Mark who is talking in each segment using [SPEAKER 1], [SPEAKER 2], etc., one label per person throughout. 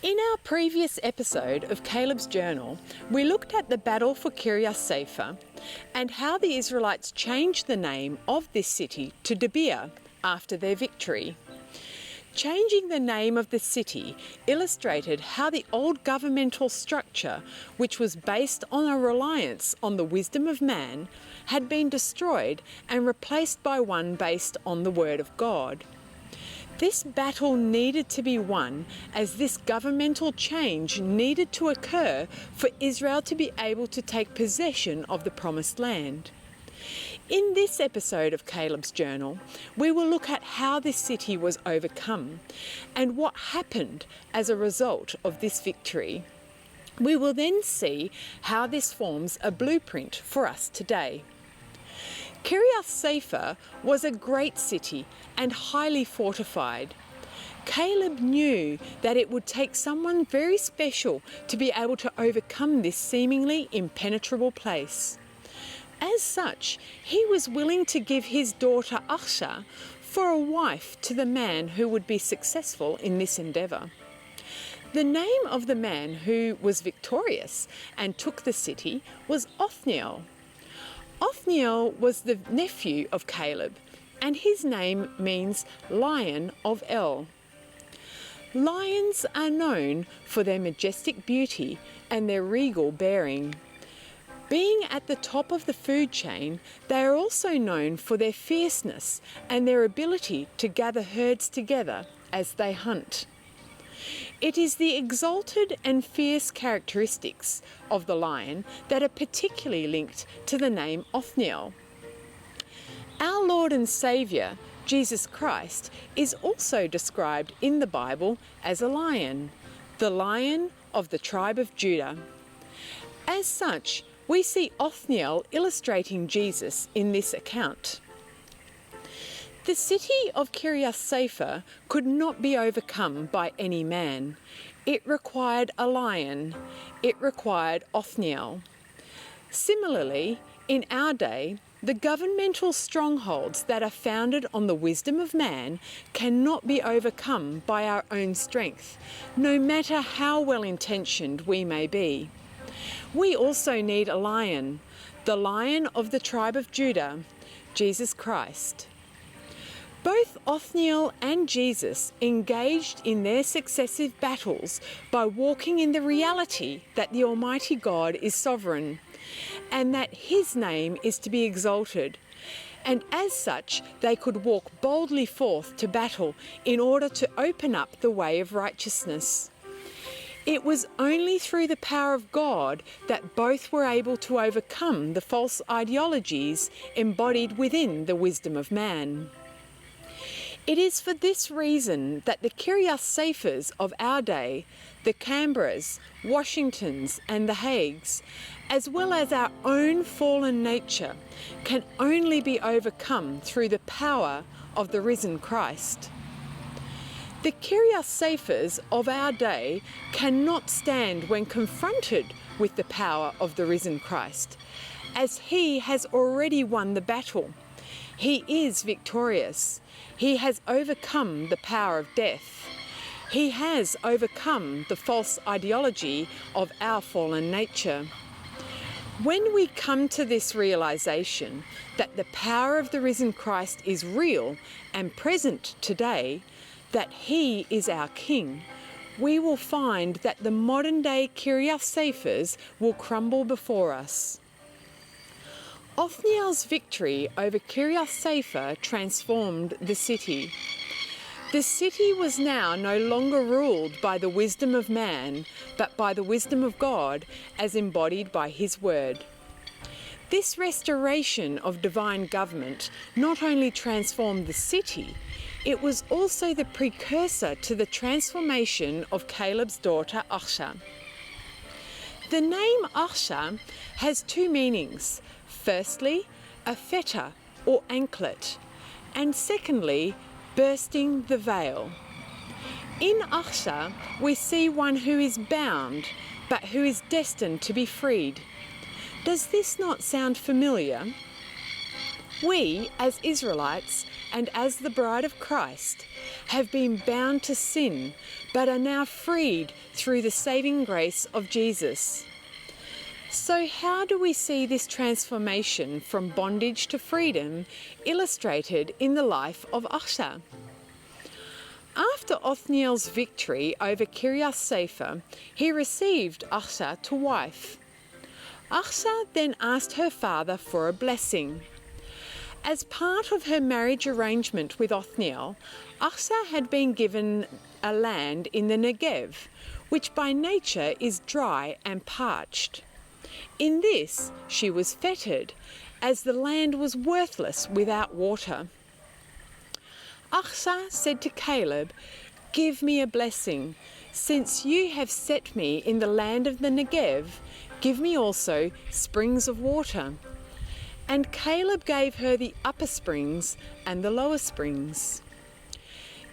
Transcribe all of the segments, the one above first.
[SPEAKER 1] In our previous episode of Caleb's Journal, we looked at the battle for Kiriath-sepher and how the Israelites changed the name of this city to Debir after their victory. Changing the name of the city illustrated how the old governmental structure, which was based on a reliance on the wisdom of man, had been destroyed and replaced by one based on the Word of God. This battle needed to be won, as this governmental change needed to occur for Israel to be able to take possession of the Promised Land. In this episode of Caleb's Journal, we will look at how this city was overcome and what happened as a result of this victory. We will then see how this forms a blueprint for us today. Kiriath-sepher was a great city and highly fortified. Caleb knew that it would take someone very special to be able to overcome this seemingly impenetrable place. As such, he was willing to give his daughter Achsah for a wife to the man who would be successful in this endeavour. The name of the man who was victorious and took the city was Othniel. Othniel was the nephew of Caleb, and his name means Lion of El. Lions are known for their majestic beauty and their regal bearing. Being at the top of the food chain, they are also known for their fierceness and their ability to gather herds together as they hunt. It is the exalted and fierce characteristics of the lion that are particularly linked to the name Othniel. Our Lord and Saviour, Jesus Christ, is also described in the Bible as a lion, the Lion of the tribe of Judah. As such, we see Othniel illustrating Jesus in this account. The city of Kiriath-sepher could not be overcome by any man. It required a lion. It required Othniel. Similarly, in our day, the governmental strongholds that are founded on the wisdom of man cannot be overcome by our own strength, no matter how well-intentioned we may be. We also need a lion, the Lion of the tribe of Judah, Jesus Christ. Both Othniel and Jesus engaged in their successive battles by walking in the reality that the Almighty God is sovereign and that His name is to be exalted. And as such, they could walk boldly forth to battle in order to open up the way of righteousness. It was only through the power of God that both were able to overcome the false ideologies embodied within the wisdom of man. It is for this reason that the Kiriath-sephers of our day, the Canberras, Washingtons and the Hagues, as well as our own fallen nature, can only be overcome through the power of the risen Christ. The Kiriath-sephers of our day cannot stand when confronted with the power of the risen Christ, as He has already won the battle. He is victorious. He has overcome the power of death. He has overcome the false ideology of our fallen nature. When we come to this realization that the power of the risen Christ is real and present today, that He is our King, we will find that the modern-day Kiriath-sephers will crumble before us. Othniel's victory over Kiriath-sepher transformed the city. The city was now no longer ruled by the wisdom of man, but by the wisdom of God as embodied by His word. This restoration of divine government not only transformed the city, it was also the precursor to the transformation of Caleb's daughter Achsah. The name Achsah has two meanings. Firstly, a fetter or anklet, and secondly, bursting the veil. In Achsah, we see one who is bound, but who is destined to be freed. Does this not sound familiar? We, as Israelites and as the bride of Christ, have been bound to sin, but are now freed through the saving grace of Jesus. So how do we see this transformation from bondage to freedom illustrated in the life of Achsah? After Othniel's victory over Kiriath-sepher, he received Achsah to wife. Achsah then asked her father for a blessing. As part of her marriage arrangement with Othniel, Achsah had been given a land in the Negev, which by nature is dry and parched. In this she was fettered, as the land was worthless without water. Achsah said to Caleb, "Give me a blessing. Since you have set me in the land of the Negev, give me also springs of water." And Caleb gave her the upper springs and the lower springs.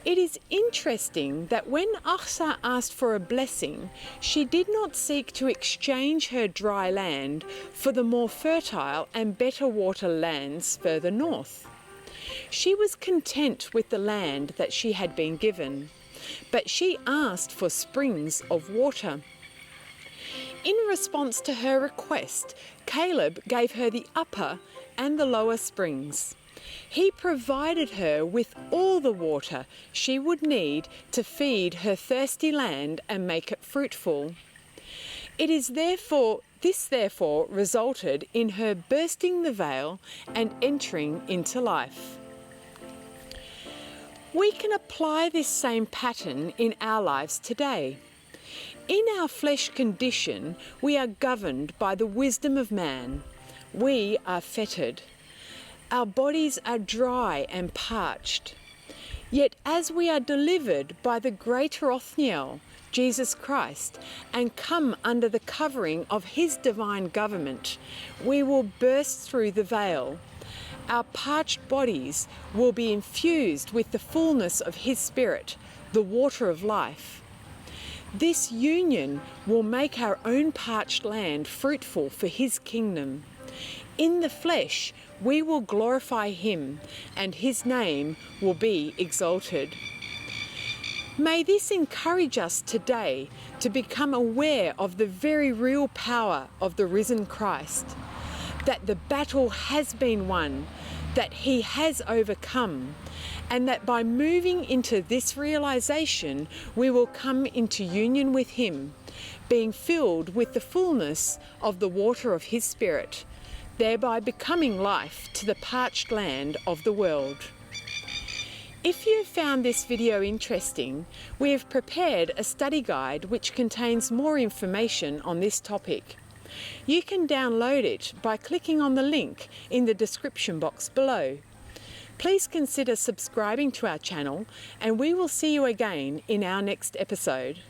[SPEAKER 1] It is interesting that when Achsah asked for a blessing, she did not seek to exchange her dry land for the more fertile and better water lands further north. She was content with the land that she had been given, but she asked for springs of water. In response to her request, Caleb gave her the upper and the lower springs. He provided her with all the water she would need to feed her thirsty land and make it fruitful. This therefore resulted in her bursting the veil and entering into life. We can apply this same pattern in our lives today. In our flesh condition, we are governed by the wisdom of man. We are fettered. Our bodies are dry and parched. Yet as we are delivered by the greater Othniel, Jesus Christ, and come under the covering of his divine government, we will burst through the veil. Our parched bodies will be infused with the fullness of his Spirit, the water of life. This union will make our own parched land fruitful for his kingdom. In the flesh, we will glorify him, and his name will be exalted. May this encourage us today to become aware of the very real power of the risen Christ, that the battle has been won, that he has overcome, and that by moving into this realization, we will come into union with him, being filled with the fullness of the water of his Spirit, thereby becoming life to the parched land of the world. If you found this video interesting, we have prepared a study guide which contains more information on this topic. You can download it by clicking on the link in the description box below. Please consider subscribing to our channel, and we will see you again in our next episode.